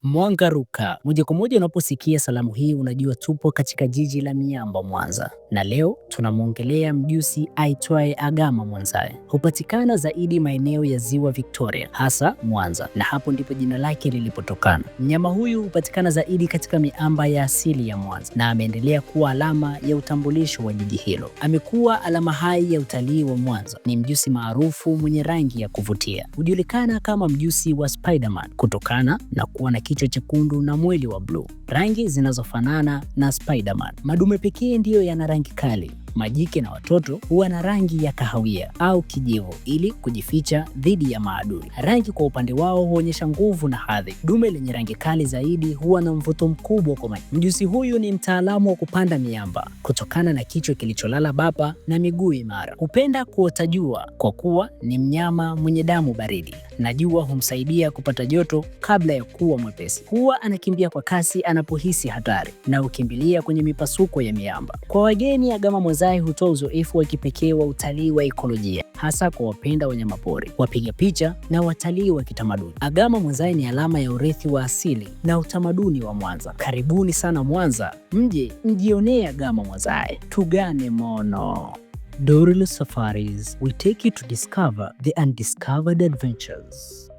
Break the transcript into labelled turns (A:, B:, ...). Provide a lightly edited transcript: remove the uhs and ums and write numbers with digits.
A: Mwangaruka. Moja kwa moja unaposikia salamu hii unajua tupo katika jiji la miamba Mwanza, na leo tunamwongelea mjusi aitwaye Agama Mwanzae. Hupatikana zaidi maeneo ya Ziwa Victoria, hasa Mwanza, na hapo ndipo jina lake lilipotokana. Mnyama huyu hupatikana zaidi katika miamba ya asili ya Mwanza na ameendelea kuwa alama ya utambulisho wa jiji hilo. Amekuwa alama hai ya utalii wa Mwanza. Ni mjusi maarufu mwenye rangi ya kuvutia. Hujulikana kama mjusi wa Spiderman kutokana na kuwa na kichwa chekundu na mwili wa bluu, rangi zinazofanana na Spiderman. Madume pekee ndiyo yana rangi kali. Majike na watoto huwa na rangi ya kahawia au kijivu ili kujificha dhidi ya maadui. Rangi kwa upande wao huonyesha nguvu na hadhi. Dume lenye rangi kali zaidi huwa na mvuto mkubwa kwa maji. Mjusi huyu ni mtaalamu wa kupanda miamba kutokana na kichwa kilicholala bapa na miguu imara. Hupenda kuota jua kwa kuwa ni mnyama mwenye damu baridi na jua humsaidia kupata joto kabla ya kuwa mwepesi. Huwa anakimbia kwa kasi anapohisi hatari na hukimbilia kwenye mipasuko ya miamba. Kwa wageni, Agama Mwanzae hutoa uzoefu wa kipekee wa utalii wa ekolojia, hasa kwa wapenda wanyamapori, wapiga picha na watalii wa kitamaduni. Agama Mwanzae ni alama ya urithi wa asili na utamaduni wa Mwanza. Karibuni sana Mwanza, mje mjionee Agama Mwanzae. Tugane mono. Dorilo Safaris, we take you to discover the undiscovered adventures.